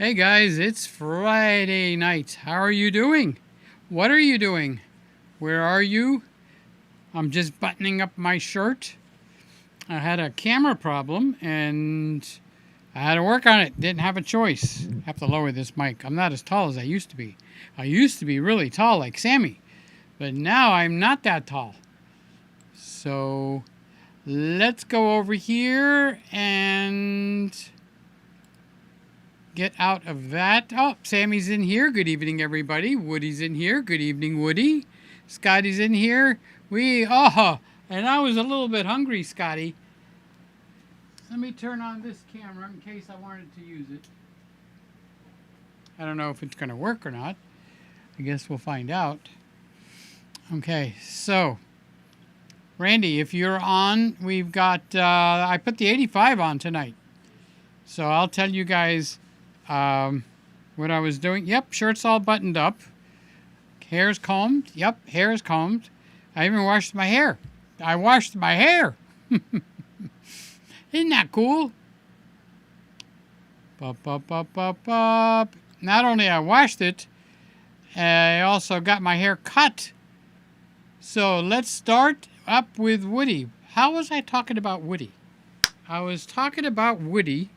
Hey guys, it's Friday night. How are you doing? What are you doing? Where are you? I'm just buttoning up my shirt. I had a camera problem and I had to work on it. Didn't have a choice. Have to lower this mic. I'm not as tall as I used to be. I used to be really tall like Sammy, but now I'm not that tall. So let's go over here and get out of that. Oh, Sammy's in here. Good evening, everybody. Woody's in here. Good evening, Woody. Scotty's in here. And I was a little bit hungry, Scotty. Let me turn on this camera in case I wanted to use it. I don't know if it's going to work or not. I guess we'll find out. Okay, so Randy, if you're on, we've got, I put the 85 on tonight. So I'll tell you guys what I was doing. Yep, shirt's all buttoned up. Hair's combed. Yep, hair is combed. I even washed my hair. I washed my hair. Isn't that cool? Not only I washed it, I also got my hair cut. So let's start up with Woody. How was I talking about Woody? I was talking about Woody.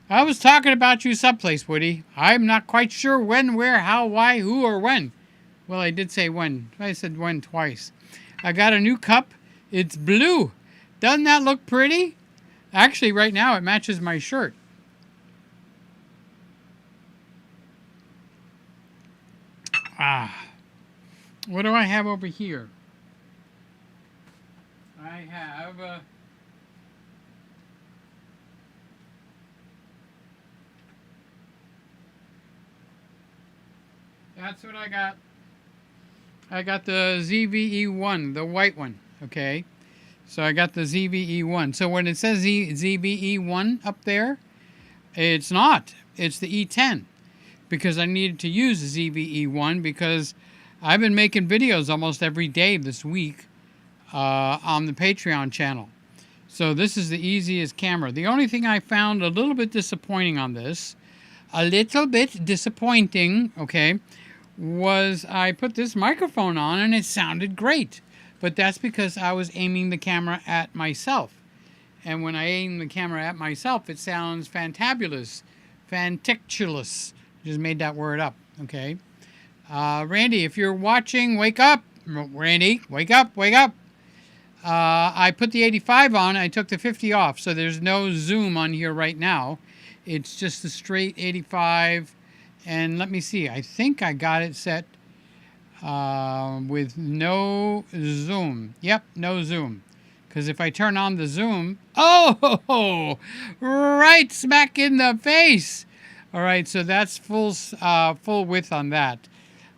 I was talking about you someplace, Woody. I'm not quite sure when, where, how, why, who, or when. Well, I did say when. I said when twice. I got a new cup. It's blue. Doesn't that look pretty? Actually, right now, it matches my shirt. What do I have over here? I have... That's what I got. I got the ZVE1, the white one, okay? So I got the ZVE1. So when it says ZVE1 up there, it's not. It's the E10 because I needed to use the ZVE1 because I've been making videos almost every day this week on the Patreon channel. So this is the easiest camera. The only thing I found a little bit disappointing on this, okay, was I put this microphone on and it sounded great. But that's because I was aiming the camera at myself. And when I aim the camera at myself, it sounds fantabulous. Fantictulous. Just made that word up, okay? Randy, if you're watching, wake up. Randy, wake up, wake up. I put the 85 on. I took the 50 off, so there's no zoom on here right now. It's just a straight 85. And let me see. I think I got it set with no zoom. Yep, no zoom. Because if I turn on the zoom... Oh! Right smack in the face! All right, so that's full width on that.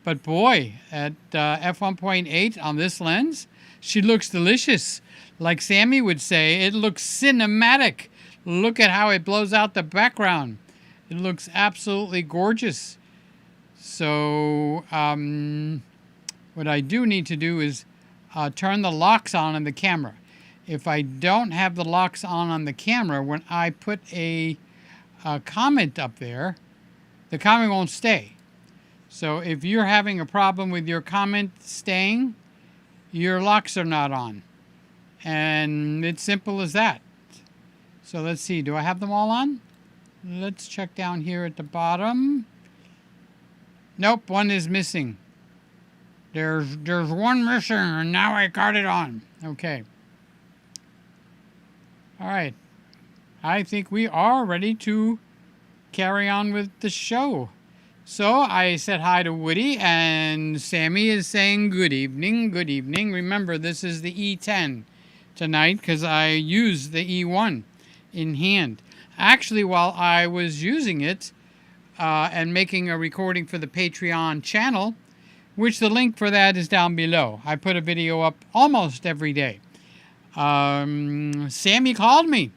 But boy, at f1.8 on this lens, she looks delicious. Like Sammy would say, it looks cinematic. Look at how it blows out the background. It looks absolutely gorgeous. So what I do need to do is turn the locks on the camera. If I don't have the locks on the camera, when I put a comment up there, the comment won't stay. So if you're having a problem with your comment staying, your locks are not on. And it's simple as that. So let's see, do I have them all on? Let's check down here at the bottom. Nope, one is missing. There's one missing, and now I got it on. Okay. All right. I think we are ready to carry on with the show. So I said hi to Woody, and Sammy is saying good evening, good evening. Remember, this is the E10 tonight because I used the E1 in hand. Actually, while I was using it and making a recording for the Patreon channel, which the link for that is down below. I put a video up almost every day. Sammy called me,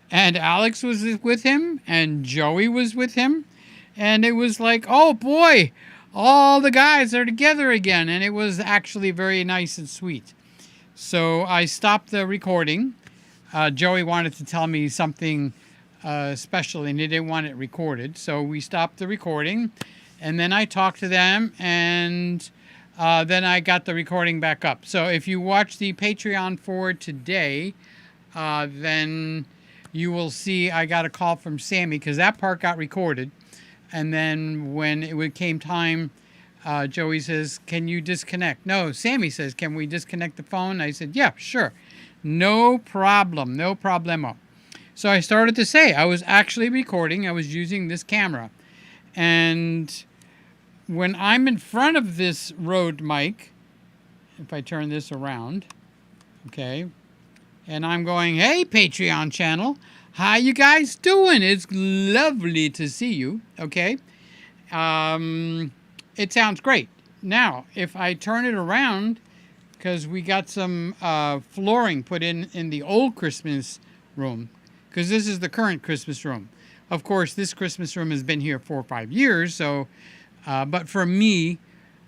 and Alex was with him, and Joey was with him, and it was like, oh boy, all the guys are together again, and it was actually very nice and sweet. So I stopped the recording. Joey wanted to tell me something especially, and they didn't want it recorded. So we stopped the recording, and then I talked to them, and then I got the recording back up. So if you watch the Patreon for today, then you will see I got a call from Sammy, because that part got recorded. And then when it came time, Joey says, can you disconnect? No, Sammy says, can we disconnect the phone? I said, yeah, sure. No problem. No problemo. So I started to say I was actually recording. I was using this camera. And when I'm in front of this Rode mic, if I turn this around, okay, and I'm going, hey, Patreon channel, how you guys doing? It's lovely to see you, okay? It sounds great. Now, if I turn it around, because we got some flooring put in the old Christmas room, because this is the current Christmas room. Of course, this Christmas room has been here 4 or 5 years, so, but for me,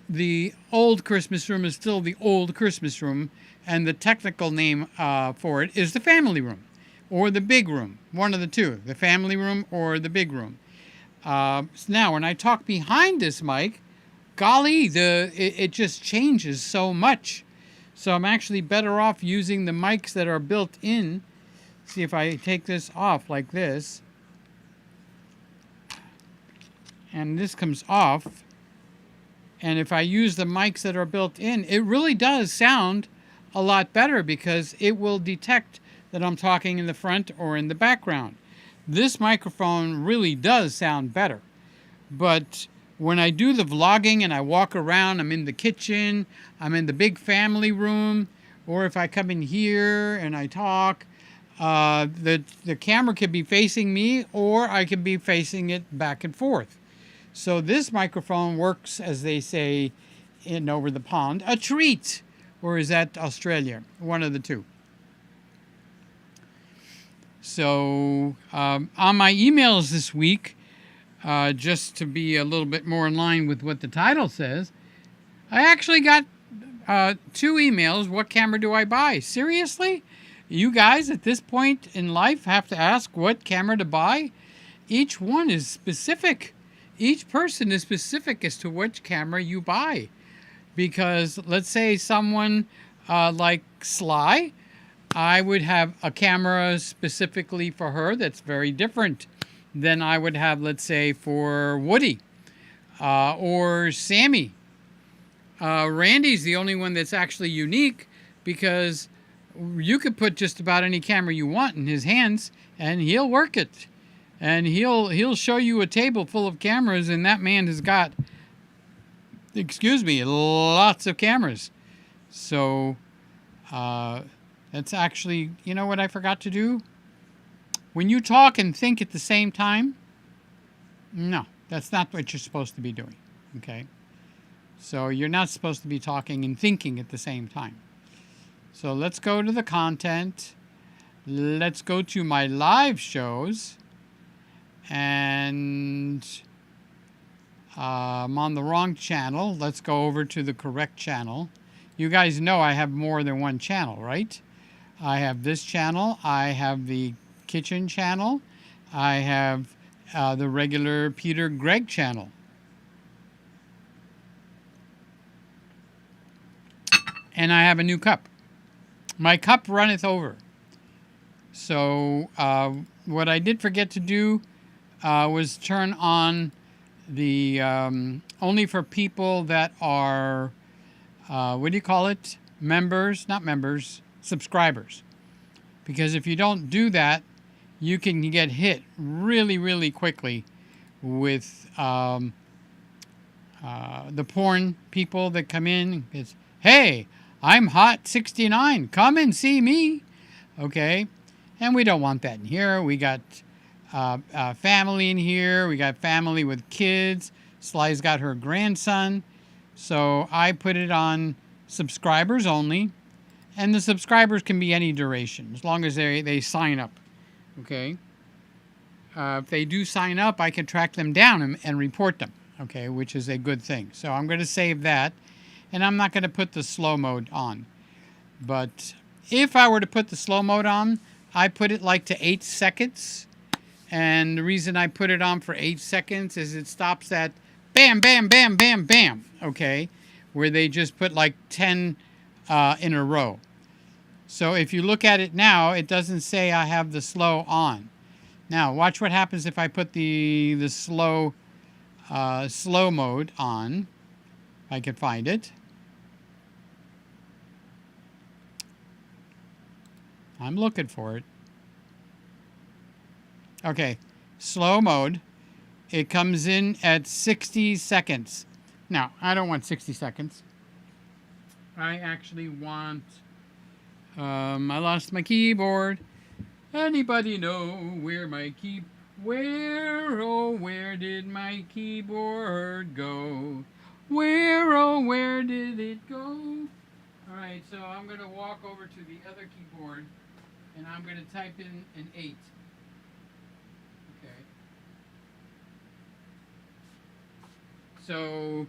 the old Christmas room is still the old Christmas room, and the technical name for it is the family room, or the big room, one of the two, the family room or the big room. Now, when I talk behind this mic, golly, it just changes so much. So I'm actually better off using the mics that are built in. See, if I take this off like this, and this comes off, and if I use the mics that are built in, it really does sound a lot better, because it will detect that I'm talking in the front or in the background. This microphone really does sound better. But when I do the vlogging and I walk around, I'm in the kitchen, I'm in the big family room, or if I come in here and I talk, the camera could be facing me, or I could be facing it back and forth. So this microphone works, as they say in over the pond, a treat. Or is that Australia? One of the two. So on my emails this week, just to be a little bit more in line with what the title says, I actually got 2 emails. What camera do I buy? Seriously? You guys at this point in life have to ask what camera to buy? Each one is specific. Each person is specific as to which camera you buy. Because let's say someone like Sly, I would have a camera specifically for her that's very different than I would have, let's say, for Woody or Sammy. Randy's the only one that's actually unique, because you could put just about any camera you want in his hands and he'll work it. And he'll show you a table full of cameras, and that man has got, excuse me, lots of cameras. So that's actually, you know what I forgot to do? When you talk and think at the same time, no, that's not what you're supposed to be doing, okay? So you're not supposed to be talking and thinking at the same time. So let's go to the content. Let's go to my live shows. And I'm on the wrong channel. Let's go over to the correct channel. You guys know I have more than one channel, right? I have this channel. I have the kitchen channel. I have the regular Peter Gregg channel. And I have a new cup. My cup runneth over. So what I did forget to do was turn on the only for people that are, what do you call it? Members, not members, subscribers. Because if you don't do that, you can get hit really, really quickly with the porn people that come in. It's, hey, I'm hot 69. Come and see me. Okay. And we don't want that in here. We got family in here. We got family with kids. Sly's got her grandson. So I put it on subscribers only. And the subscribers can be any duration, as long as they sign up. Okay. If they do sign up, I can track them down and report them. Okay, which is a good thing. So I'm going to save that. And I'm not going to put the slow mode on. But if I were to put the slow mode on, I put it like to 8 seconds. And the reason I put it on for 8 seconds is it stops at bam, bam, bam, bam, bam, okay? Where they just put like 10 in a row. So if you look at it now, it doesn't say I have the slow on. Now, watch what happens if I put the slow mode on. If I can find it. I'm looking for it. Okay, slow mode. It comes in at 60 seconds. Now, I don't want 60 seconds. I actually want... I lost my keyboard. Anybody know where my Where, oh, where did my keyboard go? Where, oh, where did it go? Alright, so I'm going to walk over to the other keyboard and I'm going to type in an 8. Okay. So,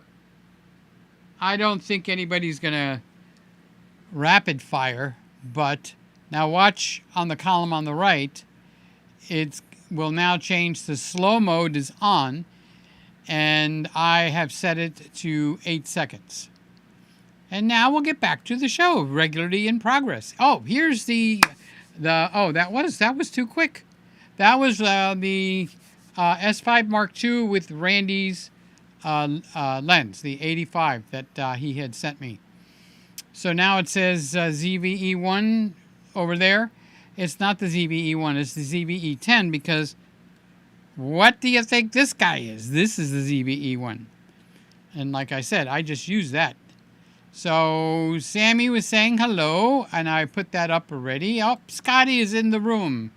I don't think anybody's going to rapid fire, but now watch on the column on the right, it will now change to slow mode is on, and I have set it to 8 seconds. And now we'll get back to the show, regularly in progress. Oh, here's that was too quick. That was the S5 Mark II with Randy's lens, the 85 that he had sent me. So now it says ZVE1 over there. It's not the ZVE1, it's the ZVE10, because what do you think this guy is? This is the ZVE1. And like I said, I just used that. So Sammy was saying hello, and I put that up already. Oh, Scotty is in the room.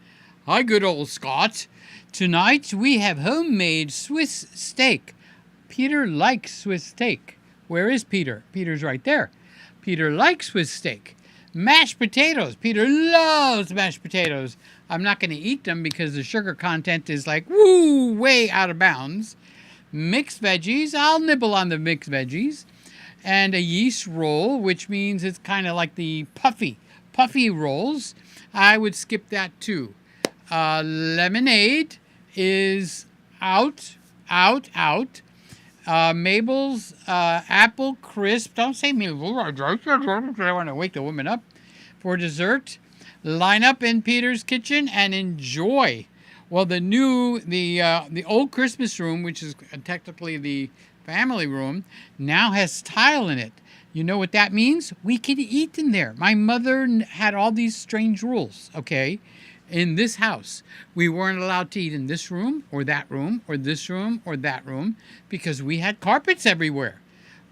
Hi, good old Scott. Tonight we have homemade Swiss steak. Peter likes Swiss steak. Where is Peter? Peter's right there. Peter likes Swiss steak. Mashed potatoes. Peter loves mashed potatoes. I'm not going to eat them because the sugar content is like, woo, way out of bounds. Mixed veggies. I'll nibble on the mixed veggies. And a yeast roll, which means it's kind of like the puffy rolls. I would skip that too. Lemonade is out. Mabel's apple crisp. Don't say Mabel. I want to wake the woman up. For dessert, line up in Peter's kitchen and enjoy. Well, the old Christmas room, which is technically the family room, now has tile in it. You know what that means? We can eat in there. My mother had all these strange rules, okay? In this house, we weren't allowed to eat in this room or that room or this room or that room because we had carpets everywhere.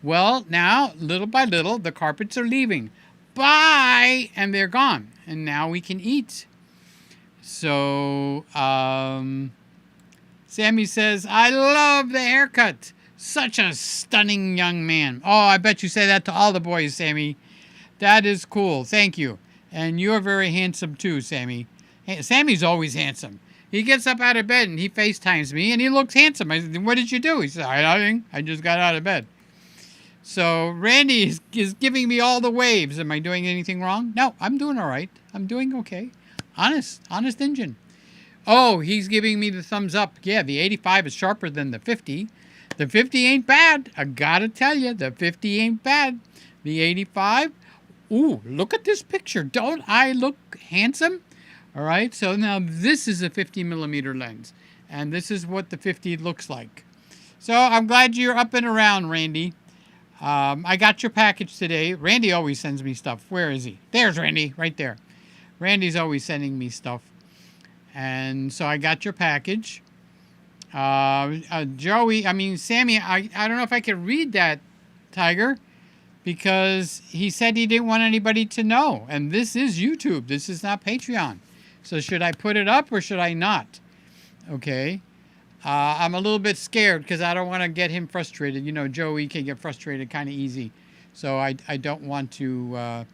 Well, now, little by little, the carpets are leaving. Bye! And they're gone. And now we can eat. So, Sammy says, I love the haircut. Such a stunning young man. Oh, I bet you say that to all the boys, Sammy. That is cool. Thank you. And you're very handsome too, Sammy. Sammy's always handsome. He gets up out of bed and he FaceTimes me and he looks handsome. I said, what did you do? He said, nothing. I just got out of bed. So Randy is giving me all the waves. Am I doing anything wrong? No, I'm doing all right. I'm doing okay. Honest engine. Oh, he's giving me the thumbs up. Yeah, the 85 is sharper than the 50. The 50 ain't bad. I gotta tell you, the 50 ain't bad. The 85, ooh, look at this picture. Don't I look handsome? All right, so now this is a 50 millimeter lens, and this is what the 50 looks like. So I'm glad you're up and around, Randy. I got your package today. Randy always sends me stuff. Where is he? There's Randy, right there. Randy's always sending me stuff. And so I got your package. Sammy, I don't know if I can read that, Tiger, because he said he didn't want anybody to know. And this is YouTube. This is not Patreon. So should I put it up or should I not? Okay. I'm a little bit scared because I don't want to get him frustrated. You know, Joey can get frustrated kind of easy. So I don't want to...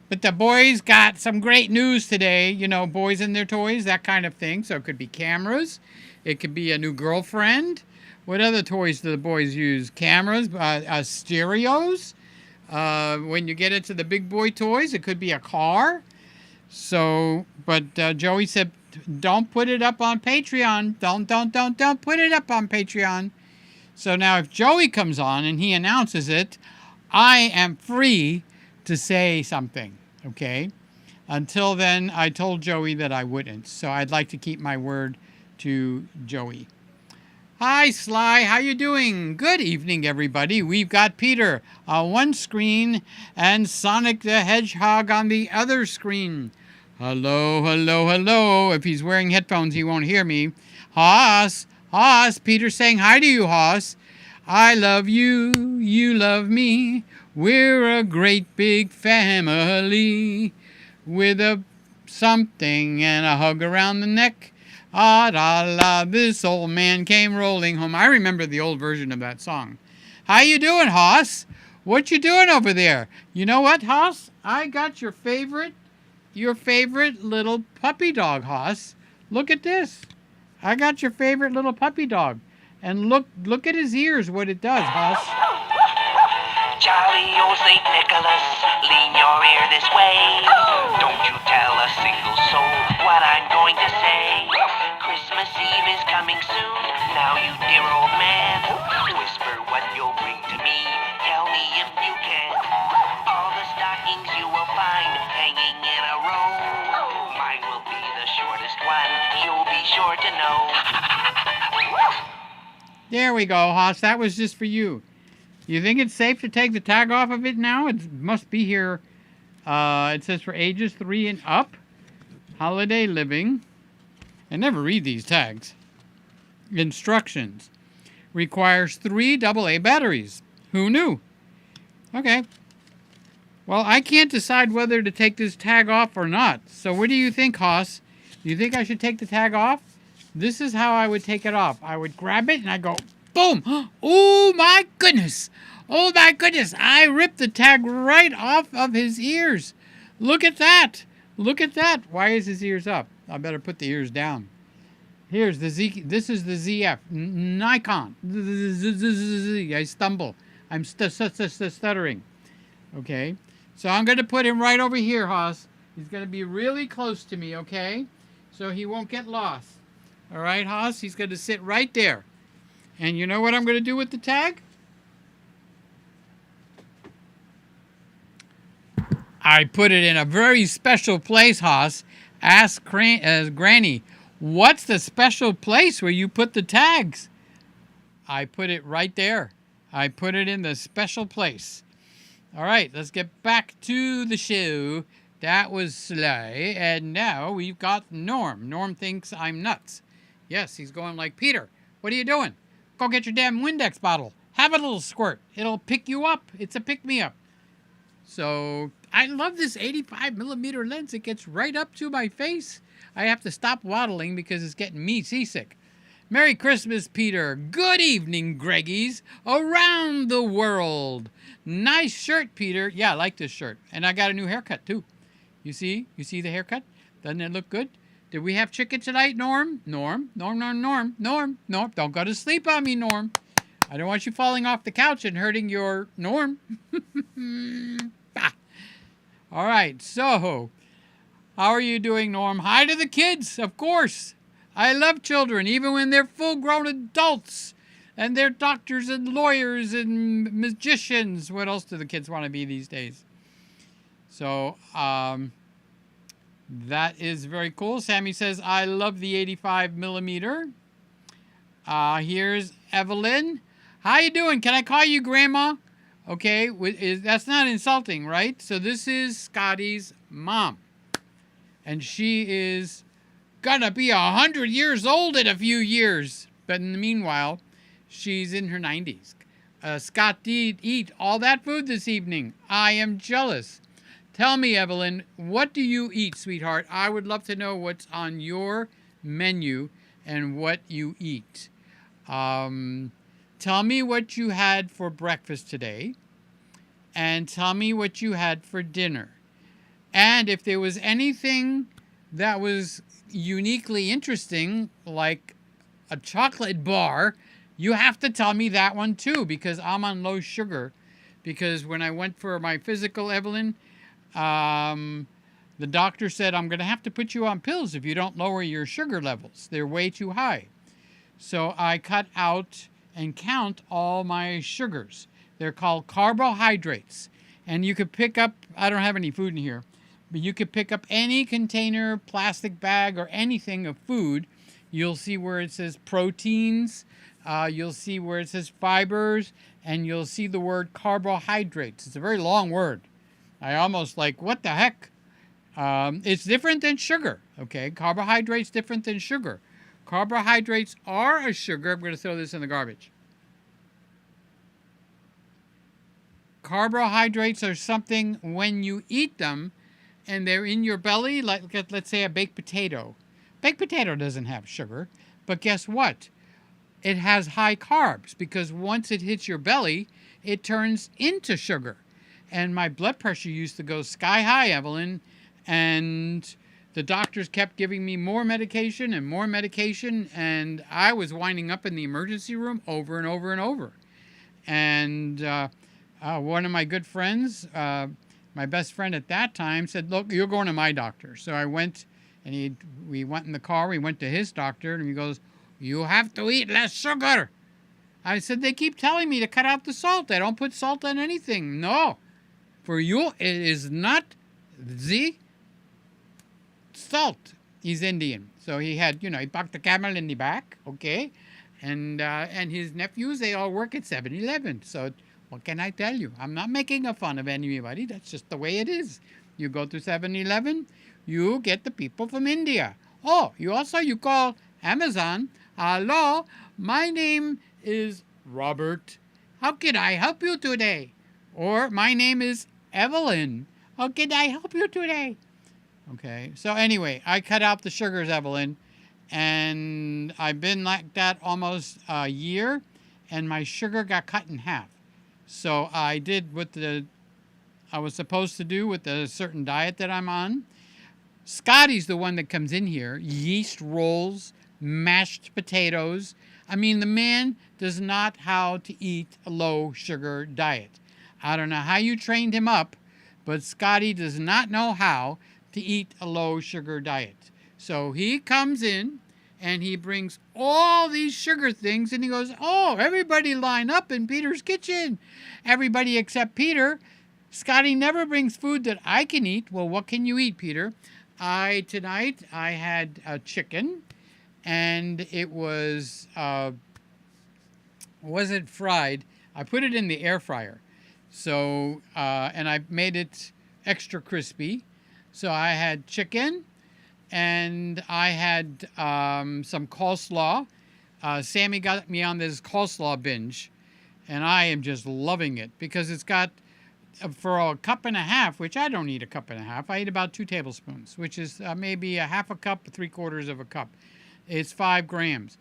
But the boys got some great news today. You know, boys and their toys, that kind of thing. So it could be cameras. It could be a new girlfriend. What other toys do the boys use? Cameras, stereos. When you get into the big boy toys, it could be a car. So, but Joey said, don't put it up on Patreon. Don't put it up on Patreon. So now if Joey comes on and he announces it, I am free to say something, okay? Until then, I told Joey that I wouldn't. So I'd like to keep my word to Joey. Hi, Sly. How you doing? Good evening, everybody. We've got Peter on one screen and Sonic the Hedgehog on the other screen. Hello, hello, hello. If he's wearing headphones, he won't hear me. Hoss, Peter's saying hi to you, Hoss. I love you, you love me. We're a great big family with a something and a hug around the neck. Ah, da, la, this old man came rolling home. I remember the old version of that song. How you doing, Hoss? What you doing over there? You know what, Hoss? I got your favorite little puppy dog, Hoss. Look at this. I got your favorite little puppy dog. And look at his ears, what it does, Hoss. Jolly old St. Nicholas, lean your ear this way. Don't you tell a single soul what I'm going to say. Christmas Eve is coming soon. Now you dear old man, whisper what you'll bring to me. Tell me if you can. All the stockings you will find hanging in a row. Mine will be the shortest one. You'll be sure to know. There we go, Hoss. That was just for you. You think it's safe to take the tag off of it now? It must be here. It says for ages 3 and up. Holiday living. I never read these tags. Instructions. Requires 3 AA batteries. Who knew? Okay. Well, I can't decide whether to take this tag off or not. So what do you think, Hoss? Do you think I should take the tag off? This is how I would take it off. I would grab it and I go, boom! Oh my goodness! Oh my goodness! I ripped the tag right off of his ears. Look at that! Look at that! Why is his ears up? I better put the ears down. Here's the Z. This is the ZF Nikon. I stumble. I'm stuttering. Okay, so I'm going to put him right over here, Hoss. He's going to be really close to me. Okay, so he won't get lost. All right, Hoss. He's going to sit right there. And you know what I'm going to do with the tag? I put it in a very special place, Hoss. Ask Granny, what's the special place where you put the tags? I put it right there. I put it in the special place. All right, let's get back to the show. That was Sly. And now we've got Norm. Norm thinks I'm nuts. Yes, he's going like, Peter, what are you doing? Go get your damn Windex bottle. Have a little squirt. It'll pick you up. It's a pick-me-up. So I love this 85mm lens. It gets right up to my face. I have to stop waddling because it's getting me seasick. Merry Christmas, Peter. Good evening, Greggies. Around the world. Nice shirt, Peter. Yeah, I like this shirt. And I got a new haircut, too. You see? You see the haircut? Doesn't it look good? Did we have chicken tonight, Norm? Norm. Don't go to sleep on me, Norm. I don't want you falling off the couch and hurting your Norm. All right, so how are you doing, Norm? Hi to the kids, of course. I love children, even when they're full-grown adults. And they're doctors and lawyers and magicians. What else do the kids want to be these days? So, that is very cool. Sammy says, I love the 85mm. Here's Evelyn. How you doing? Can I call you Grandma? Okay, that's not insulting, right? So this is Scotty's mom. And she is gonna be 100 years old in a few years. But in the meanwhile, she's in her 90s. Scott did eat all that food this evening. I am jealous. Tell me, Evelyn, what do you eat, sweetheart? I would love to know what's on your menu and what you eat. Tell me what you had for breakfast today, and tell me what you had for dinner. And if there was anything that was uniquely interesting, like a chocolate bar, you have to tell me that one too, because I'm on low sugar. Because when I went for my physical, Evelyn, The doctor said, I'm going to have to put you on pills if you don't lower your sugar levels. They're way too high. So I cut out and count all my sugars. They're called carbohydrates. And you could pick up, I don't have any food in here, but you could pick up any container, plastic bag, or anything of food. You'll see where it says proteins, you'll see where it says fibers, and you'll see the word carbohydrates. It's a very long word. I almost like, what the heck? It's different than sugar, okay? Carbohydrates different than sugar. Carbohydrates are a sugar. I'm going to throw this in the garbage. Carbohydrates are something when you eat them and they're in your belly, like let's say a baked potato. Baked potato doesn't have sugar, but guess what? It has high carbs because once it hits your belly, it turns into sugar. And my blood pressure used to go sky high, Evelyn, and the doctors kept giving me more medication, and I was winding up in the emergency room over and over and over. And one of my good friends, my best friend at that time, said, look, you're going to my doctor. So I went, and we went in the car, we went to his doctor, and he goes, you have to eat less sugar. I said, they keep telling me to cut out the salt. I don't put salt on anything. No, for you, it is not the salt. He's Indian. So he had, he parked the camel in the back, okay? And his nephews, they all work at 7-Eleven. So what can I tell you? I'm not making a fun of anybody. That's just the way it is. You go to 7-Eleven, you get the people from India. Oh, you call Amazon. Hello, my name is Robert. How can I help you today? Or my name is Evelyn. How can I help you today? Okay, so anyway, I cut out the sugars, Evelyn, and I've been like that almost a year, and my sugar got cut in half. So I did what I was supposed to do with a certain diet that I'm on. Scotty's the one that comes in here. Yeast rolls, mashed potatoes. I mean, the man does not how to eat a low sugar diet. I don't know how you trained him up, but Scotty does not know how to eat a low sugar diet. So he comes in and he brings all these sugar things and he goes, oh, everybody line up in Peter's kitchen. Everybody except Peter. Scotty never brings food that I can eat. Well, what can you eat, Peter? Tonight I had a chicken, and it wasn't fried. I put it in the air fryer. So, and I made it extra crispy. So I had chicken, and I had some coleslaw. Sammy got me on this coleslaw binge, and I am just loving it because it's got, for a cup and a half, which I don't eat a cup and a half, I eat about 2 tablespoons, which is maybe a half a cup, 3/4 of a cup. It's 5 grams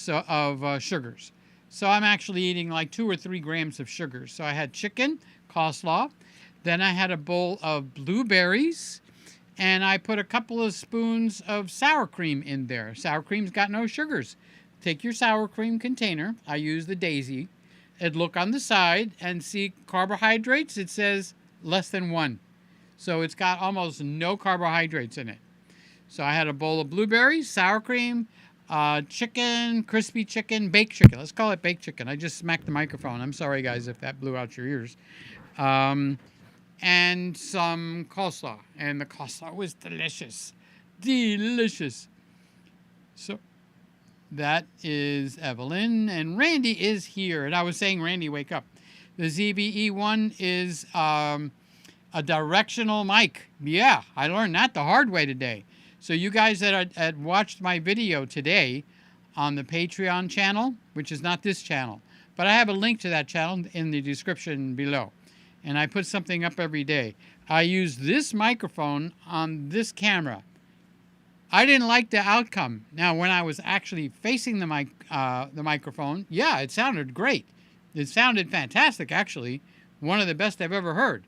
of sugars. So I'm actually eating like 2 or 3 grams of sugar. So I had chicken, coleslaw, then I had a bowl of blueberries, and I put a couple of spoons of sour cream in there. Sour cream's got no sugars. Take your sour cream container. I use the Daisy. And look on the side and see carbohydrates. It says less than 1. So it's got almost no carbohydrates in it. So I had a bowl of blueberries, sour cream, chicken, crispy chicken, baked chicken. Let's call it baked chicken. I just smacked the microphone. I'm sorry, guys, if that blew out your ears. And some coleslaw. And the coleslaw was delicious. Delicious. So that is Evelyn. And Randy is here. And I was saying, Randy, wake up. The ZBE1 is a directional mic. Yeah, I learned that the hard way today. So you guys that had watched my video today on the Patreon channel, which is not this channel, but I have a link to that channel in the description below. And I put something up every day. I use this microphone on this camera. I didn't like the outcome. Now, when I was actually facing the microphone, yeah, it sounded great. It sounded fantastic, actually. One of the best I've ever heard.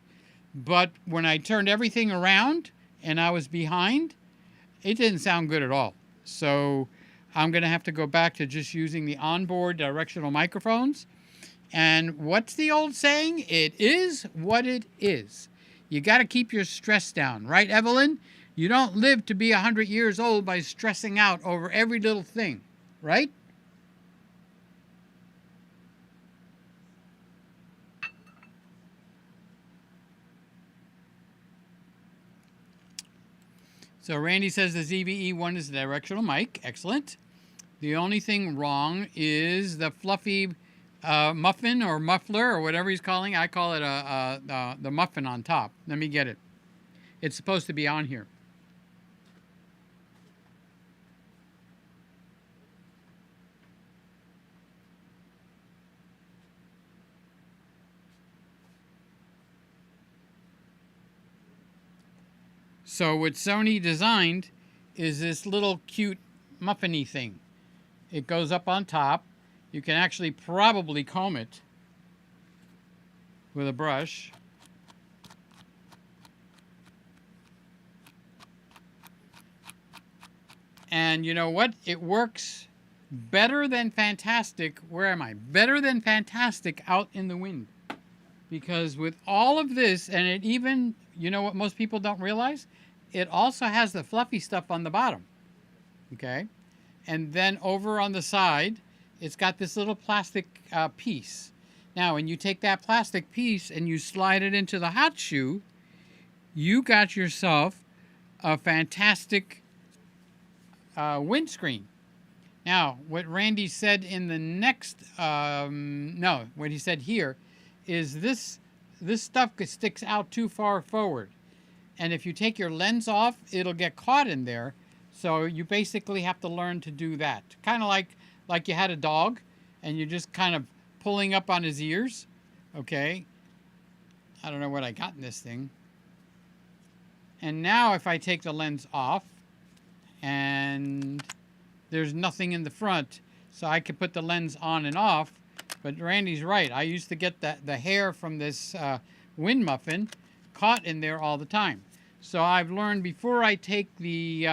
But when I turned everything around and I was behind, it didn't sound good at all. So I'm going to have to go back to just using the onboard directional microphones. And what's the old saying? It is what it is. You got to keep your stress down. Right, Evelyn? You don't live to be 100 years old by stressing out over every little thing. Right? So Randy says the ZVE1 is the directional mic. Excellent. The only thing wrong is the fluffy muffin or muffler or whatever he's calling. I call it the muffin on top. Let me get it. It's supposed to be on here. So what Sony designed is this little cute muffiny thing. It goes up on top. You can actually probably comb it with a brush. And you know what? It works better than fantastic. Where am I? Better than fantastic out in the wind. Because with all of this, and it even, you know what most people don't realize? It also has the fluffy stuff on the bottom. Okay? And then over on the side, it's got this little plastic piece. Now, when you take that plastic piece and you slide it into the hot shoe, you got yourself a fantastic windscreen. Now, what Randy said in the next, what he said here is this stuff sticks out too far forward. And if you take your lens off, it'll get caught in there. So you basically have to learn to do that. Kind of like you had a dog and you're just kind of pulling up on his ears. Okay. I don't know what I got in this thing. And now if I take the lens off and there's nothing in the front, so I can put the lens on and off. But Randy's right. I used to get the hair from this wind muffin caught in there all the time. So I've learned before I take the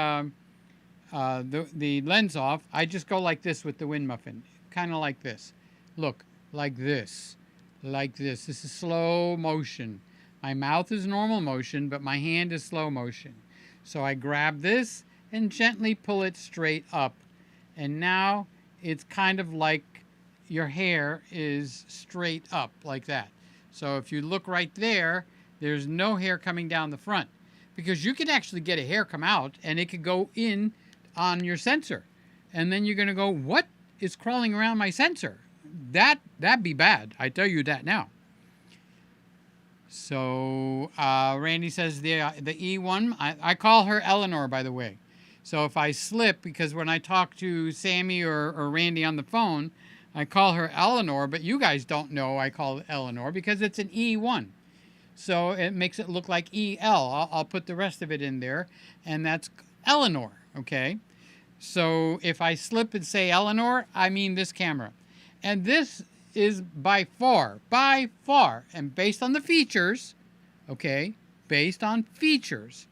lens off, I just go like this with the wind muffin. Kind of like this. Look, like this. Like this. This is slow motion. My mouth is normal motion, but my hand is slow motion. So I grab this and gently pull it straight up. And now it's kind of like your hair is straight up like that. So if you look right there, there's no hair coming down the front. Because you could actually get a hair come out and it could go in on your sensor. And then you're going to go, what is crawling around my sensor? That'd be bad. I tell you that now. So Randy says the E1, I call her Eleanor, by the way. So if I slip, because when I talk to Sammy or Randy on the phone, I call her Eleanor, but you guys don't know I call it Eleanor because it's an E1. So it makes it look like EL. I'll put the rest of it in there, and that's Eleanor, okay? So if I slip and say Eleanor, I mean this camera. And this is by far, and based on the features, okay, based on features,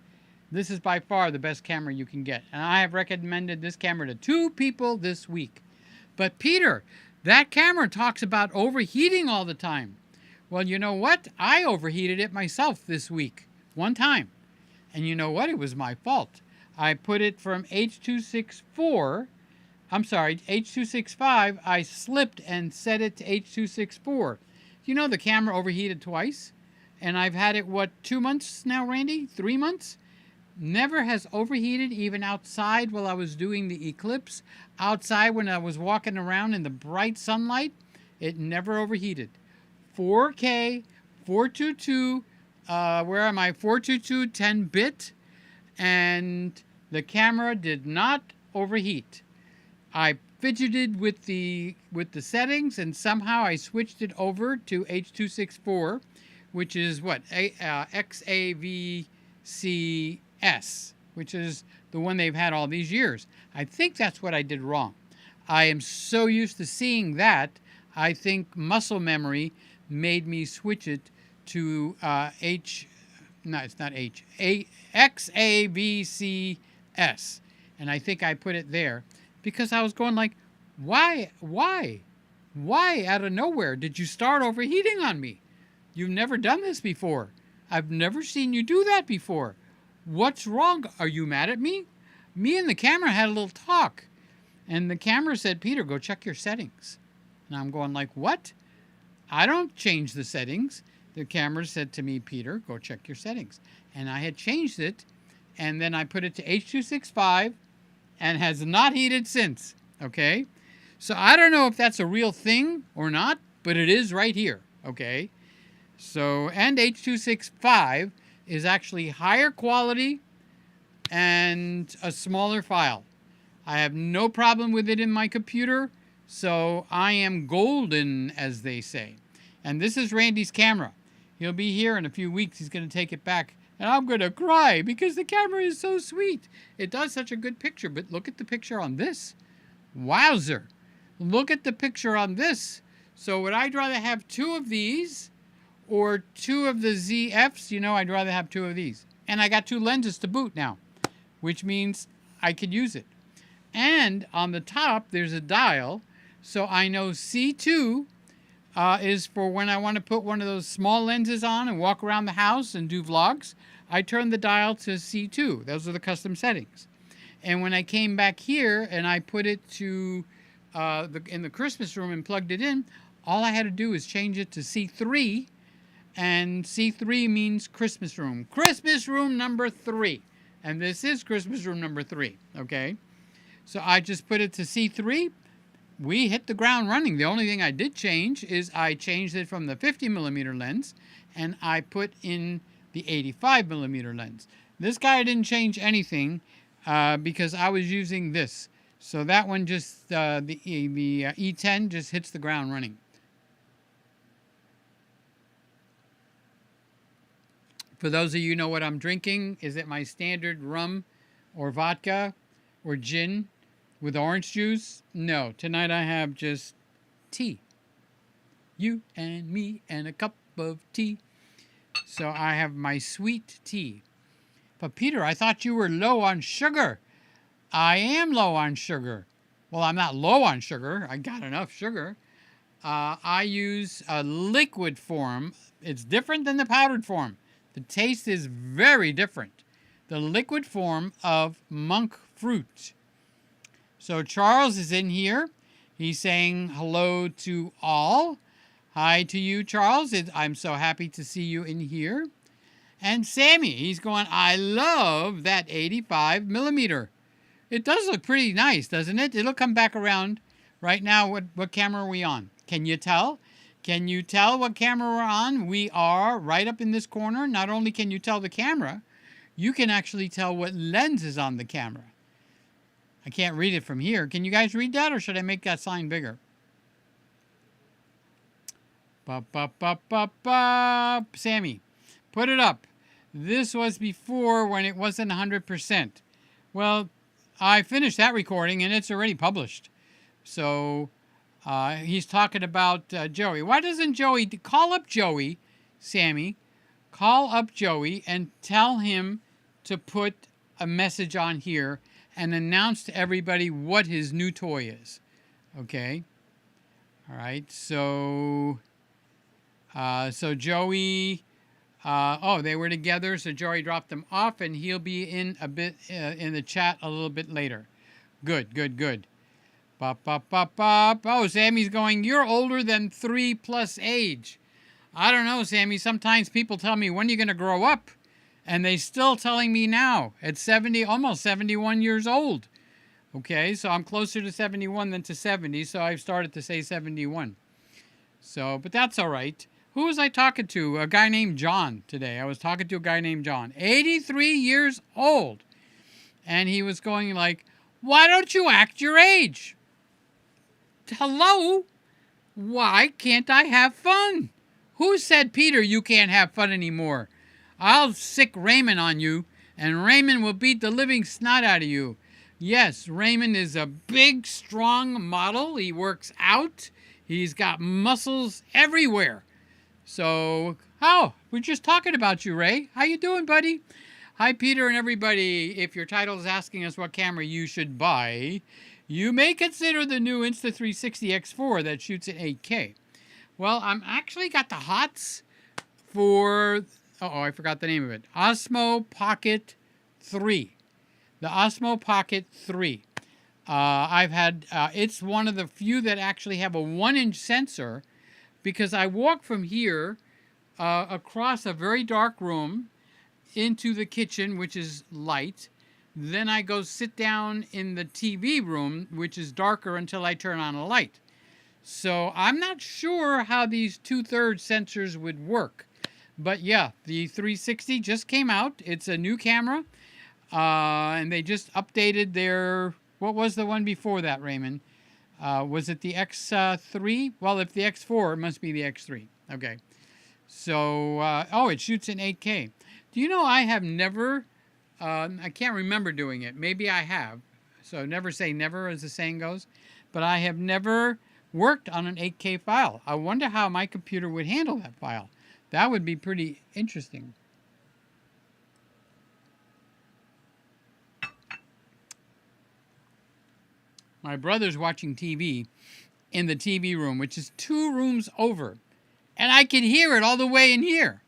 this is by far the best camera you can get. And I have recommended this camera to 2 people this week. But Peter, that camera talks about overheating all the time. Well, you know what? I overheated it myself this week, one time. And you know what? It was my fault. I put it from H.264, H.265. I slipped and set it to H.264. You know the camera overheated twice? And I've had it, 2 months now, Randy? 3 months? Never has overheated even outside while I was doing the eclipse. Outside when I was walking around in the bright sunlight, it never overheated. 4K, 422, 422 10-bit, and the camera did not overheat. I fidgeted with the settings, and somehow I switched it over to H.264, which is what? XAVCS, which is the one they've had all these years. I think that's what I did wrong. I am so used to seeing that, I think muscle memory made me switch it to XAVCS. And I think I put it there because I was going like, why out of nowhere did you start overheating on me? You've never done this before. I've never seen you do that before. What's wrong? Are you mad at me? Me and the camera had a little talk. And the camera said, Peter, go check your settings. And I'm going like, what? I don't change the settings. The camera said to me, Peter, go check your settings. And I had changed it. And then I put it to H.265 and has not heated since. Okay? So I don't know if that's a real thing or not, but it is right here. Okay? So, and H.265 is actually higher quality and a smaller file. I have no problem with it in my computer, so I am golden, as they say. And this is Randy's camera. He'll be here in a few weeks. He's going to take it back. And I'm going to cry because the camera is so sweet. It does such a good picture, but look at the picture on this. Wowzer. Look at the picture on this. So would I rather have 2 of these or 2 of the ZFs? You know, I'd rather have 2 of these. And I got 2 lenses to boot now, which means I could use it. And on the top, there's a dial. So I know C2 is for when I want to put one of those small lenses on and walk around the house and do vlogs. I turn the dial to C2. Those are the custom settings. And when I came back here and I put it to in the Christmas room and plugged it in, all I had to do is change it to C3. And C3 means Christmas room. Christmas room number 3. And this is Christmas room number 3. Okay? So I just put it to C3. We hit the ground running. The only thing I did change is I changed it from the 50mm lens and I put in the 85mm lens. This guy didn't change anything because I was using this. So that one just, the E10 just hits the ground running. For those of you who know what I'm drinking, is it my standard rum or vodka or gin with orange juice? No, tonight I have just tea. You and me and a cup of tea. So I have my sweet tea. But Peter, I thought you were low on sugar. I am low on sugar. Well, I'm not low on sugar. I got enough sugar. I use a liquid form. It's different than the powdered form. The taste is very different. The liquid form of monk fruit. So Charles is in here. He's saying hello to all. Hi to you, Charles. I'm so happy to see you in here. And Sammy, he's going, I love that 85mm. It does look pretty nice, doesn't it? It'll come back around. Right now, what camera are we on? Can you tell? Can you tell what camera we're on? We are right up in this corner. Not only can you tell the camera, you can actually tell what lens is on the camera. I can't read it from here. Can you guys read that, or should I make that sign bigger? Sammy, put it up. This was before when it wasn't 100%. Well, I finished that recording and it's already published. So he's talking about Joey. Why doesn't Joey call up Joey, Sammy? Call up Joey and tell him to put a message on here and announce to everybody what his new toy is. Okay? All right. So Joey, they were together. So Joey dropped them off, and he'll be in a bit in the chat a little bit later. Good, good, good. Bop, bop, bop, bop. Oh, Sammy's going, you're older than 3+ age. I don't know, Sammy. Sometimes people tell me, when are you going to grow up? And they still telling me now at 70, almost 71 years old. Okay, so I'm closer to 71 than to 70, so I've started to say 71. So, but that's all right. Who was I talking to? A guy named John today. I was talking to a guy named John, 83 years old. And he was going like, why don't you act your age? Hello? Why can't I have fun? Who said, Peter, you can't have fun anymore? I'll sick Raymond on you, and Raymond will beat the living snot out of you. Yes, Raymond is a big, strong model. He works out. He's got muscles everywhere. So, we're just talking about you, Ray. How you doing, buddy? Hi, Peter and everybody. If your title is asking us what camera you should buy, you may consider the new Insta360 X4 that shoots at 8K. Well, I'm actually got the hots for Uh-oh, I forgot the name of it. Osmo Pocket 3. The Osmo Pocket 3. I've had, it's one of the few that actually have a 1-inch sensor, because I walk from here across a very dark room into the kitchen, which is light. Then I go sit down in the TV room, which is darker, until I turn on a light. So I'm not sure how these 2/3 sensors would work. But yeah, the 360 just came out. It's a new camera. And they just updated their... What was the one before that, Raymond? Was it the X3? Well, if the X4, it must be the X3. Okay. So, oh, it shoots in 8K. Do you know I have never... I can't remember doing it. Maybe I have. So never say never, as the saying goes. But I have never worked on an 8K file. I wonder how my computer would handle that file. That would be pretty interesting. My brother's watching TV in the TV room, which is 2 rooms over. And I can hear it all the way in here.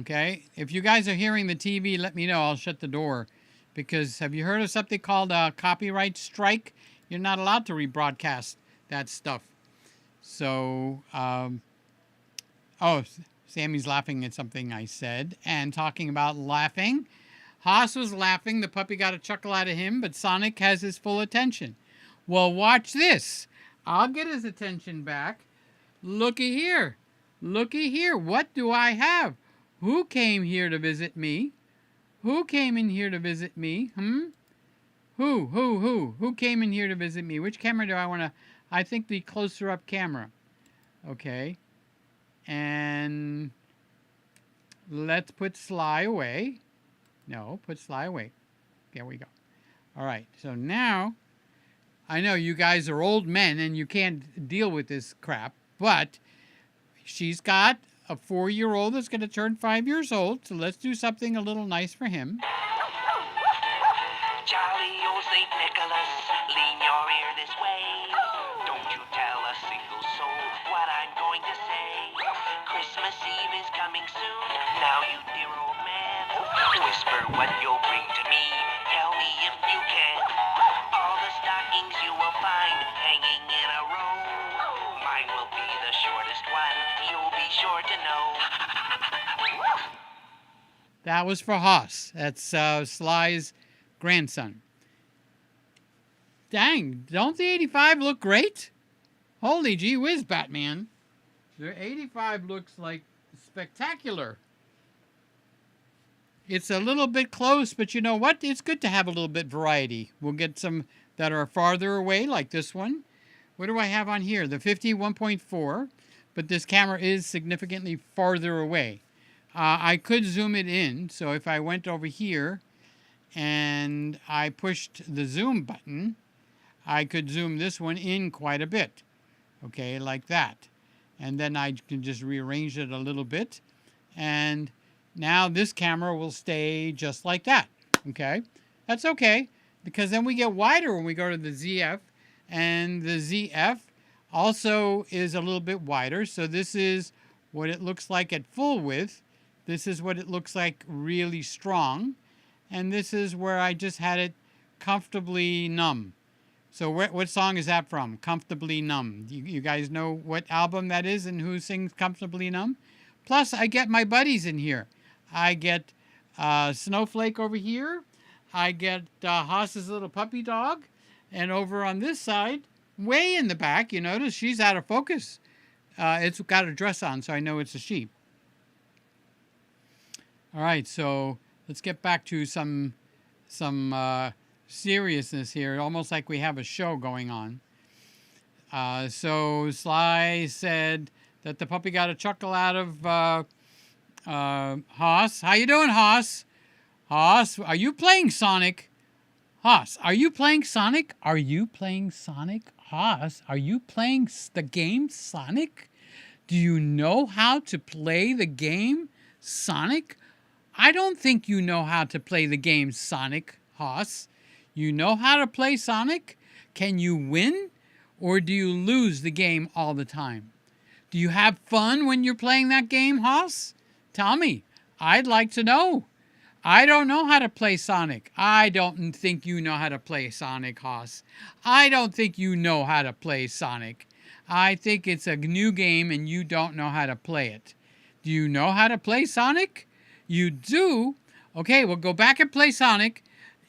Okay? If you guys are hearing the TV, let me know. I'll shut the door. Because have you heard of something called a copyright strike? You're not allowed to rebroadcast that stuff. So, oh, Sammy's laughing at something I said. And talking about laughing, Haas was laughing. The puppy got a chuckle out of him, but Sonic has his full attention. Well, watch this. I'll get his attention back. Looky here. Looky here. What do I have? Who came here to visit me? Who came in here to visit me? Who came in here to visit me? Which camera do I want to... I think the closer up camera. Okay. And let's put Sly away. No, put Sly away. There we go. All right. So now, I know you guys are old men and you can't deal with this crap, but she's got a 4-year-old that's going to turn 5 years old, so let's do something a little nice for him. Jolly old St. Nicholas, lean your ear this way. Don't you tell a single soul what I'm going to say. Christmas Eve is coming soon. Now you dear old man, whisper what you'll bring to me. Tell me if you can. All the stockings you will find hanging in a row. Mine will be the shortest one. You'll be sure to know. That was for Haas. That's Sly's grandson. Dang, don't the 85 look great? Holy gee whiz, Batman. The 85 looks like spectacular. It's a little bit close, but you know what? It's good to have a little bit variety. We'll get some that are farther away, like this one. What do I have on here? The 50 1.4, but this camera is significantly farther away. I could zoom it in, so if I went over here and I pushed the zoom button, I could zoom this one in quite a bit. Okay, like that. And then I can just rearrange it a little bit. And now this camera will stay just like that. Okay, that's okay, because then we get wider when we go to the ZF. And the ZF also is a little bit wider. So this is what it looks like at full width. This is what it looks like really strong. And this is where I just had it comfortably numb. So what song is that from? Comfortably Numb. You guys know what album that is and who sings Comfortably Numb? Plus, I get my buddies in here. I get Snowflake over here. I get Haas's little puppy dog. And over on this side, way in the back, you notice she's out of focus. It's got a dress on, so I know it's a sheep. All right, so let's get back to some seriousness here, almost like we have a show going on. So Sly said that the puppy got a chuckle out of Haas. How you doing, Haas? Haas, are you playing Sonic? Haas, are you playing Sonic? Are you playing Sonic? Haas, are you playing the game Sonic? Do you know how to play the game Sonic? I don't think you know how to play the game Sonic, Haas. You know how to play Sonic? Can you win? Or do you lose the game all the time? Do you have fun when you're playing that game, Haas? Tell me. I'd like to know. I don't know how to play Sonic. I don't think you know how to play Sonic, Haas. I don't think you know how to play Sonic. I think it's a new game and you don't know how to play it. Do you know how to play Sonic? You do? Okay, well, go back and play Sonic.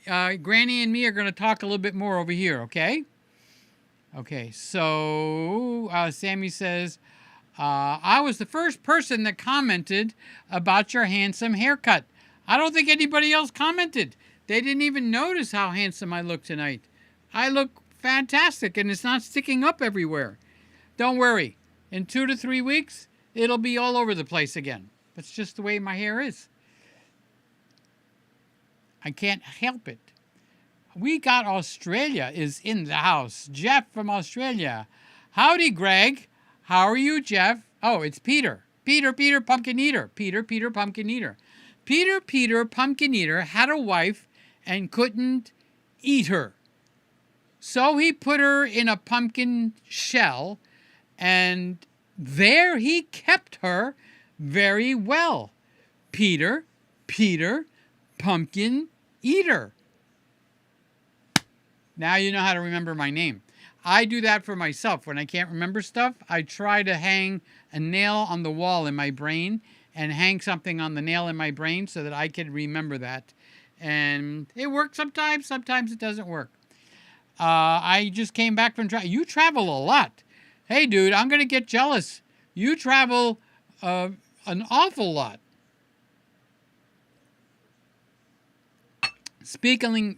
Granny and me are going to talk a little bit more over here, okay? Okay, so Sammy says, I was the first person that commented about your handsome haircut. I don't think anybody else commented. They didn't even notice how handsome I look tonight. I look fantastic, and it's not sticking up everywhere. Don't worry. In 2 to 3 weeks, it'll be all over the place again. That's just the way my hair is. I can't help it. We got Australia is in the house. Jeff from Australia. Howdy, Gregg. How are you, Jeff? Oh, it's Peter. Peter, Pumpkin Eater. Peter, Pumpkin Eater. Peter, Pumpkin Eater had a wife and couldn't eat her. So he put her in a pumpkin shell, and there he kept her very well. Peter, Pumpkin Eater. Now you know how to remember my name. I do that for myself. When I can't remember stuff, I try to hang a nail on the wall in my brain and hang something on the nail in my brain so that I can remember that. And it works sometimes. Sometimes it doesn't work. I just came back from travel. You travel a lot. Hey, dude, I'm going to get jealous. You travel an awful lot. Speaking.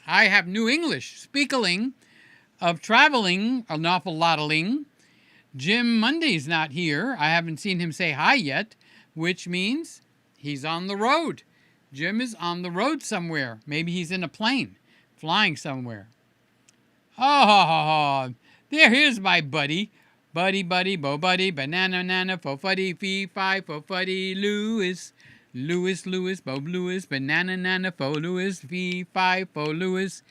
I have new English. Speaking of traveling an awful lot-a-ling. Jim Monday's not here. I haven't seen him say hi yet, which means he's on the road. Jim is on the road somewhere. Maybe he's in a plane, flying somewhere. Oh, here's my buddy. Buddy, bo buddy, banana, nana, fo fuddy, fee, fi, fo fuddy, Louis. Louis, bo Louis, banana, nana, fo Louis, fee, fi, fo Louis.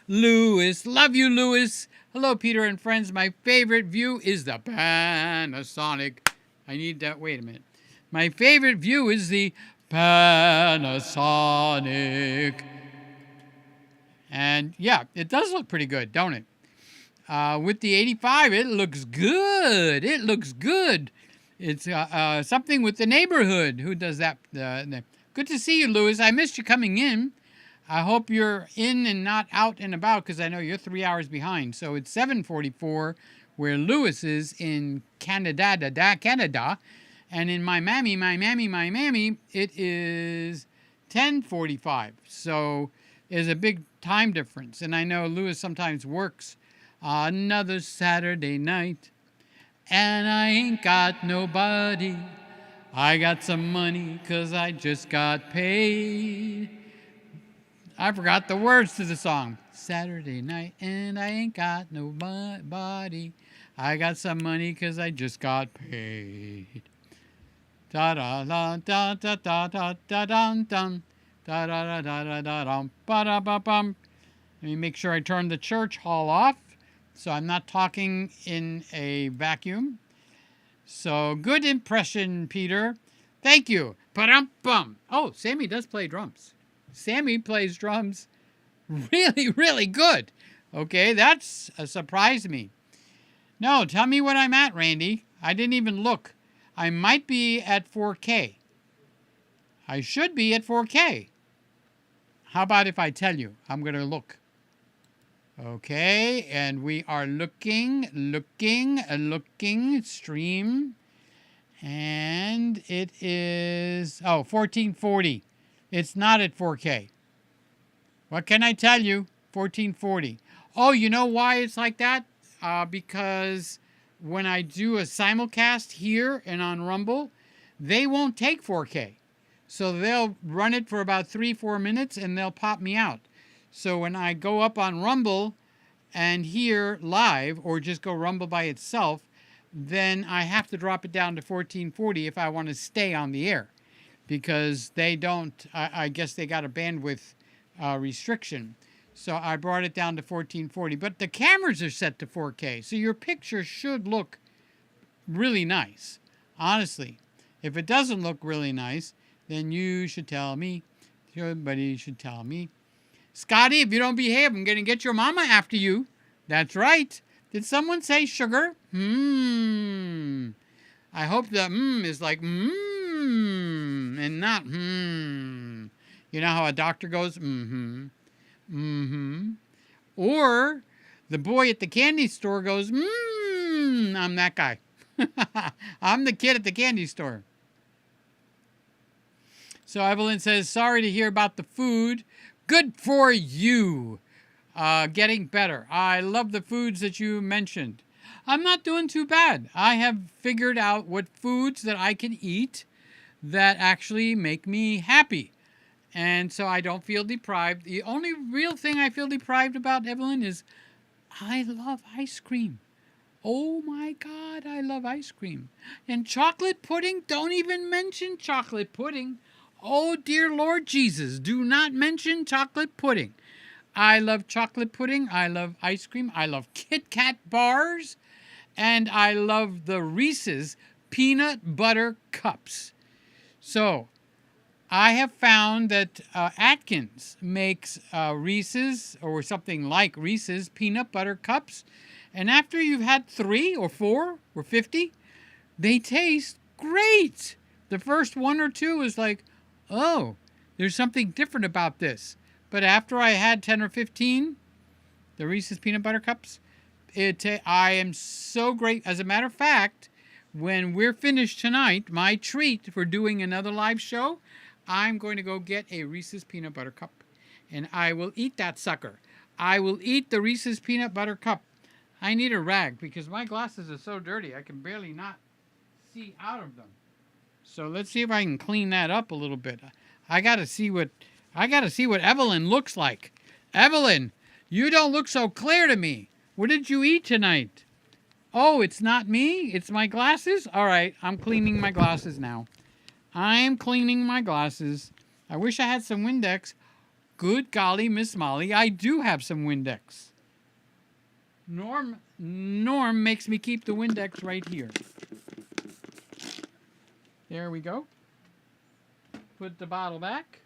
Louis, love you, Louis. Hello, Peter and friends. My favorite view is the Panasonic. I need that. Wait a minute. My favorite view is the Panasonic. And yeah, it does look pretty good, don't it? With the 85, it looks good. It looks good. It's something with the neighborhood. Who does that? Good to see you, Louis. I missed you coming in. I hope you're in and not out and about because I know you're 3 hours behind. So it's 7:44 where Louis is in Canada. And in Miami, it is 10:45. So there's a big time difference. And I know Louis sometimes works another Saturday night. And I ain't got nobody. I got some money because I just got paid. I forgot the words to the song. Saturday night and I ain't got nobody. I got some money because I just got paid. Da da da da da da da da dun dun. Da da da da da da dum ba da ba bum. Let me make sure I turn the church hall off so I'm not talking in a vacuum. So good impression, Peter. Thank you. Ba-dum-bum. Oh, Sammy does play drums. Sammy plays drums really, really good. Okay, that's surprised me. No, tell me what I'm at, Randy. I didn't even look. I might be at 4K. I should be at 4K. How about if I tell you? I'm going to look. Okay, and we are looking, stream. And it is, 1440. It's not at 4K. What can I tell you? 1440. Oh, you know why it's like that? Because when I do a simulcast here and on Rumble, they won't take 4K. So they'll run it for about 3-4 minutes and they'll pop me out. So when I go up on Rumble and here live, or just go Rumble by itself, then I have to drop it down to 1440 if I want to stay on the air. Because they don't, I guess they got a bandwidth restriction. So I brought it down to 1440. But the cameras are set to 4K. So your picture should look really nice. Honestly. If it doesn't look really nice, then you should tell me. Somebody should tell me. Scotty, if you don't behave, I'm going to get your mama after you. That's right. Did someone say sugar? I hope the is like and not You know how a doctor goes or the boy at the candy store goes I'm that guy. I'm the kid at the candy store. So Evelyn says, sorry to hear about the food. Good for you. Getting better. I love the foods that you mentioned. I'm not doing too bad. I have figured out what foods that I can eat that actually make me happy. And so I don't feel deprived. The only real thing I feel deprived about, Evelyn, is I love ice cream. Oh my God, I love ice cream. And chocolate pudding, don't even mention chocolate pudding. Oh dear Lord Jesus, do not mention chocolate pudding. I love chocolate pudding. I love ice cream. I love Kit Kat bars. And I love the Reese's peanut butter cups. So, I have found that Atkins makes Reese's or something like Reese's peanut butter cups. And after you've had 3 or 4 or 50, they taste great. The first 1 or 2 is like, oh, there's something different about this. But after I had 10 or 15, the Reese's peanut butter cups, I am so great. As a matter of fact, when we're finished tonight, my treat for doing another live show, I'm going to go get a Reese's peanut butter cup. And I will eat that sucker. I will eat the Reese's peanut butter cup. I need a rag because my glasses are so dirty I can barely not see out of them. So let's see if I can clean that up a little bit. I gotta see what Evelyn looks like. Evelyn, you don't look so clear to me. What did you eat tonight? Oh, it's not me? It's my glasses? All right, I'm cleaning my glasses now. I'm cleaning my glasses. I wish I had some Windex. Good golly, Miss Molly, I do have some Windex. Norm makes me keep the Windex right here. There we go. Put the bottle back.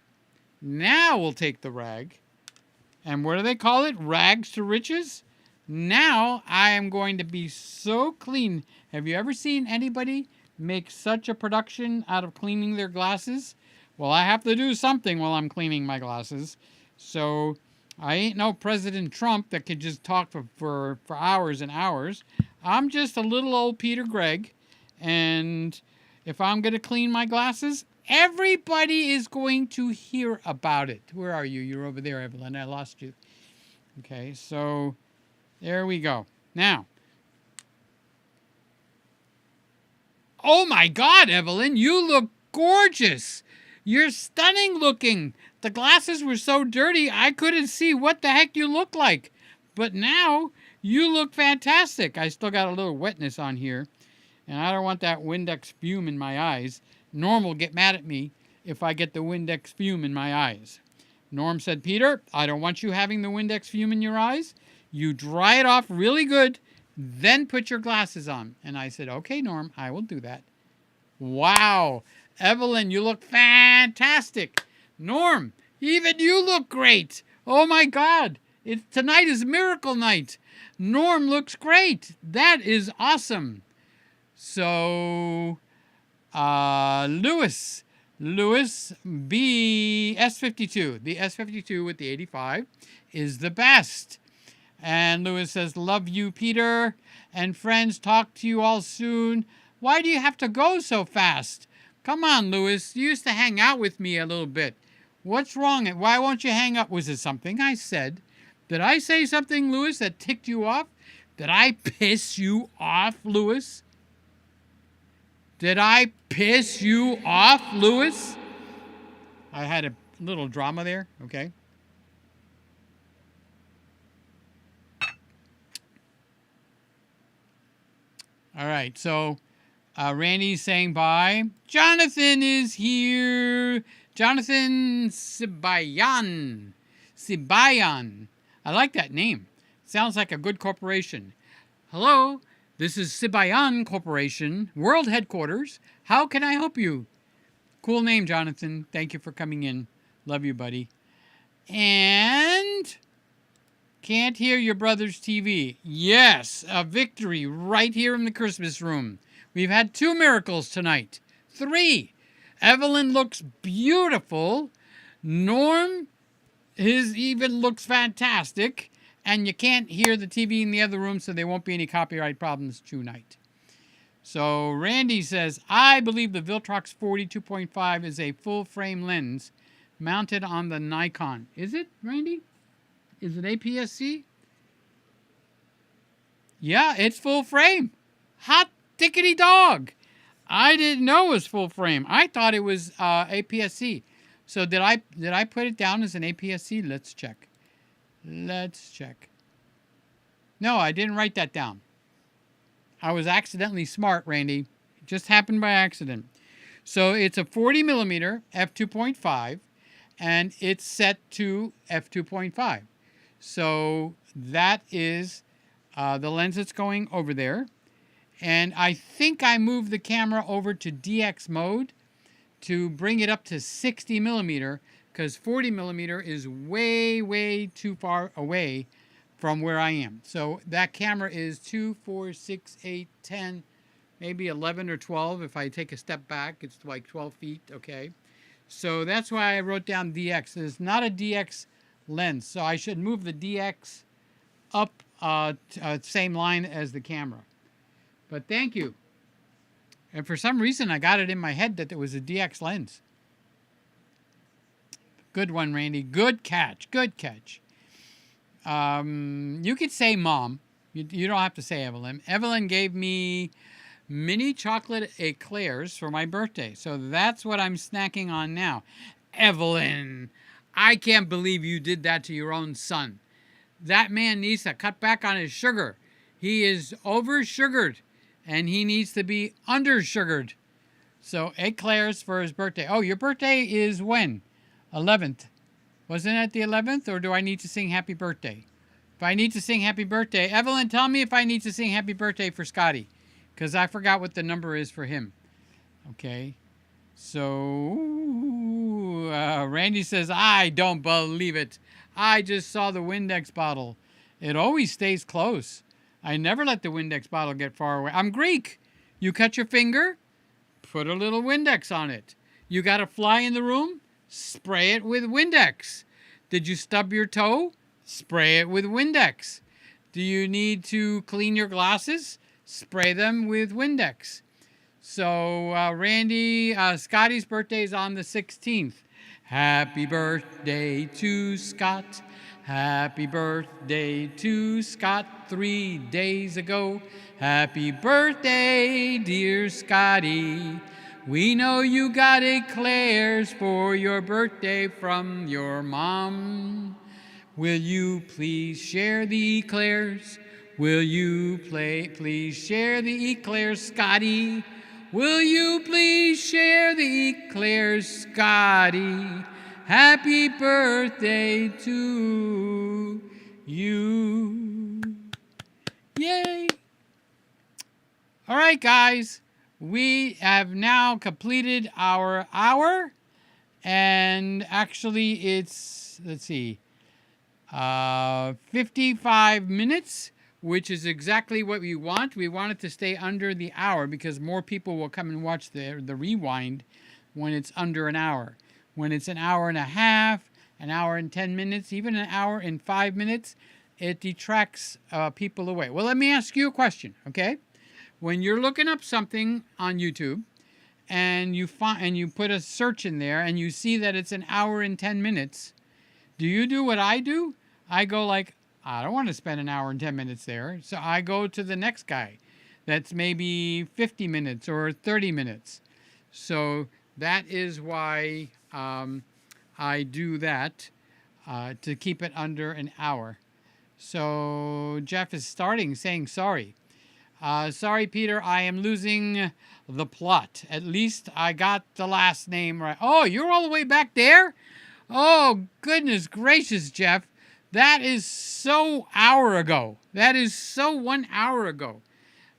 Now we'll take the rag. And what do they call it? Rags to riches? Now I am going to be so clean. Have you ever seen anybody make such a production out of cleaning their glasses? Well, I have to do something while I'm cleaning my glasses. So I ain't no President Trump that could just talk for hours and hours. I'm just a little old Peter Gregg. And if I'm going to clean my glasses, everybody is going to hear about it. Where are you? You're over there, Evelyn. I lost you. Okay, so there we go. Now, oh my God, Evelyn, you look gorgeous. You're stunning looking. The glasses were so dirty, I couldn't see what the heck you look like. But now, you look fantastic. I still got a little wetness on here. And I don't want that Windex fume in my eyes. Norm will get mad at me if I get the Windex fume in my eyes. Norm said, Peter, I don't want you having the Windex fume in your eyes. You dry it off really good, then put your glasses on. And I said, okay, Norm, I will do that. Wow. Evelyn, you look fantastic. Norm, even you look great. Oh my God. Tonight is miracle night. Norm looks great. That is awesome. So, Lewis B S52, the S52 with the 85 is the best. And Lewis says, love you, Peter, and friends, talk to you all soon. Why do you have to go so fast? Come on, Lewis, you used to hang out with me a little bit. What's wrong? Why won't you hang up? Was it something I said? Did I say something, Lewis, that ticked you off? Did I piss you off, Lewis? Did I piss you off, Lewis? I had a little drama there, okay? All right, so Randy's saying bye. Jonathan is here. Jonathan Sibayan. Sibayan. I like that name. Sounds like a good corporation. Hello. This is Sibayan Corporation, World Headquarters. How can I help you? Cool name, Jonathan. Thank you for coming in. Love you, buddy. And can't hear your brother's TV. Yes, a victory right here in the Christmas room. We've had 2 miracles tonight. 3. Evelyn looks beautiful. Norm, his even looks fantastic. And you can't hear the TV in the other room, so there won't be any copyright problems tonight. So Randy says, I believe the Viltrox 42.5 is a full-frame lens mounted on the Nikon. Is it, Randy? Is it APS-C? Yeah, it's full frame. Hot dickety dog. I didn't know it was full frame. I thought it was APS-C. So did I put it down as an APS-C? Let's check. Let's check. No, I didn't write that down. I was accidentally smart, Randy. It just happened by accident. So it's a 40 millimeter f2.5, and it's set to f2.5. So that is the lens that's going over there. And I think I moved the camera over to DX mode to bring it up to 60 millimeter, because 40 millimeter is way, way too far away from where I am. So that camera is 2, 4, 6, 8, 10, maybe 11 or 12. If I take a step back, it's like 12 feet, okay? So that's why I wrote down DX. It's not a DX lens, so I should move the DX up same line as the camera. But thank you. And for some reason, I got it in my head that it was a DX lens. Good one, Randy. Good catch. Good catch. You could say Mom. You don't have to say Evelyn. Evelyn gave me mini chocolate eclairs for my birthday. So that's what I'm snacking on now. Evelyn, I can't believe you did that to your own son. That man needs to cut back on his sugar. He is over-sugared, and he needs to be under-sugared. So eclairs for his birthday. Oh, your birthday is when? 11th. Wasn't it the 11th, or do I need to sing happy birthday? If I need to sing happy birthday, Evelyn, tell me if I need to sing happy birthday for Scotty, because I forgot what the number is for him. Okay. So, Randy says, I don't believe it. I just saw the Windex bottle. It always stays close. I never let the Windex bottle get far away. I'm Greek. You cut your finger, put a little Windex on it. You got a fly in the room? Spray it with Windex. Did you stub your toe? Spray it with Windex. Do you need to clean your glasses? Spray them with Windex. So, Randy, Scotty's birthday is on the 16th. Happy birthday to Scott. Happy birthday to Scott 3 days ago. Happy birthday, dear Scotty. We know you got eclairs for your birthday from your mom. Will you please share the eclairs? Will you please share the eclairs, Scotty? Will you please share the eclairs, Scotty? Happy birthday to you. Yay! All right, guys. We have now completed our hour, and actually it's, let's see, 55 minutes, which is exactly what we want. We want it to stay under the hour because more people will come and watch the rewind when it's under an hour. When it's an hour and a half, an hour and 10 minutes, even an hour and 5 minutes, it detracts people away. Well, let me ask you a question, okay? When you're looking up something on YouTube and you put a search in there and you see that it's an hour and 10 minutes, do you do what I do? I go like, I don't want to spend an hour and 10 minutes there. So I go to the next guy that's maybe 50 minutes or 30 minutes. So that is why I do that to keep it under an hour. So Jeff is saying sorry. Sorry, Peter, I am losing the plot. At least I got the last name right. Oh, you're all the way back there? Oh, goodness gracious, Jeff. That is so hour ago. That is so 1 hour ago.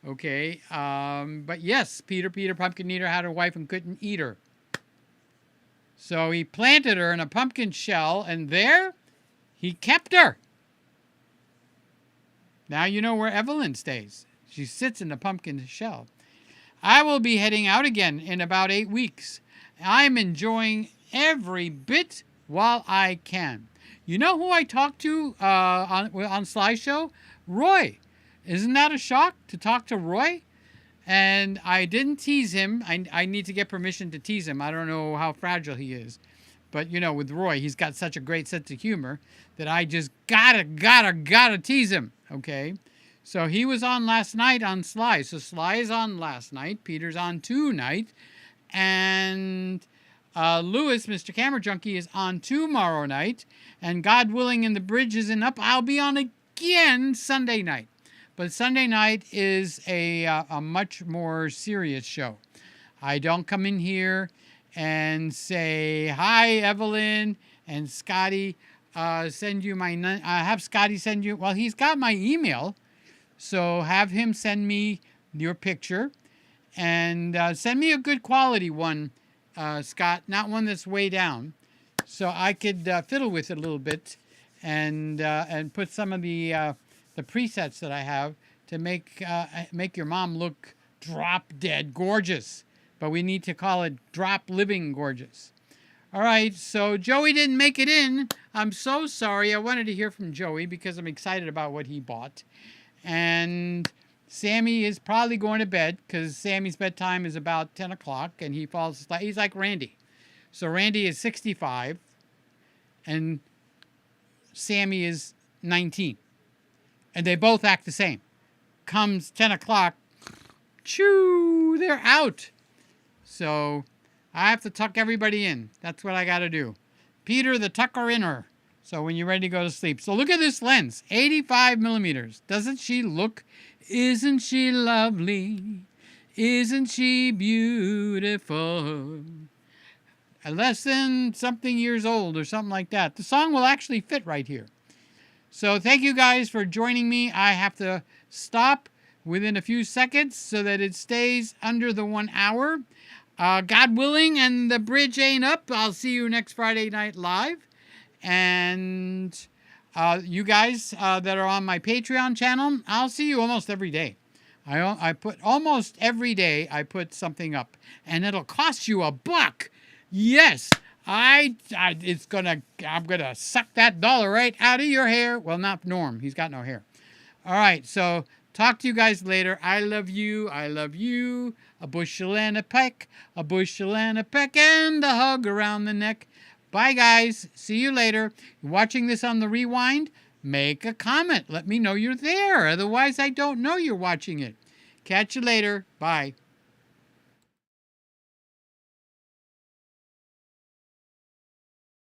Okay, but yes, Peter Pumpkin Eater had a wife and couldn't eat her. So he planted her in a pumpkin shell, and there he kept her. Now you know where Evelyn stays. She sits in the pumpkin shell. I will be heading out again in about 8 weeks. I'm enjoying every bit while I can. You know who I talked to on Slideshow? Roy. Isn't that a shock to talk to Roy? And I didn't tease him. I need to get permission to tease him. I don't know how fragile he is. But, you know, with Roy, he's got such a great sense of humor that I just gotta tease him. Okay? So he was on last night on Sly. So Sly is on last night. Peter's on tonight. And Lewis, Mr. Camera Junkie, is on tomorrow night. And God willing, and the bridge isn't up, I'll be on again Sunday night. But Sunday night is a much more serious show. I don't come in here and say, hi, Evelyn and Scotty, send you my, have Scotty send you, well, he's got my email. So have him send me your picture and send me a good quality one, Scott, not one that's way down. So I could fiddle with it a little bit and put some of the presets that I have to make your mom look drop dead gorgeous. But we need to call it drop living gorgeous. All right, so Joey didn't make it in. I'm so sorry. I wanted to hear from Joey because I'm excited about what he bought. And Sammy is probably going to bed because Sammy's bedtime is about 10 o'clock and he falls asleep. He's like Randy. So Randy is 65 and Sammy is 19. And they both act the same. Comes 10 o'clock, choo, they're out. So I have to tuck everybody in. That's what I got to do. Peter the tucker inner. So when you're ready to go to sleep. So look at this lens, 85 millimeters. Doesn't she look? Isn't she lovely? Isn't she beautiful? Less than something years old or something like that. The song will actually fit right here. So thank you guys for joining me. I have to stop within a few seconds so that it stays under the 1 hour. God willing, and the bridge ain't up. I'll see you next Friday night live. And you guys that are on my Patreon channel, I'll see you almost every day. I put almost every day I put something up, and it'll cost you $1. Yes, I'm gonna suck that dollar right out of your hair. Well, not Norm. He's got no hair. All right, so talk to you guys later. I love you. I love you. A bushel and a peck, a bushel and a peck, and a hug around the neck. Bye, guys. See you later. You're watching this on the rewind? Make a comment. Let me know you're there. Otherwise, I don't know you're watching it. Catch you later. Bye.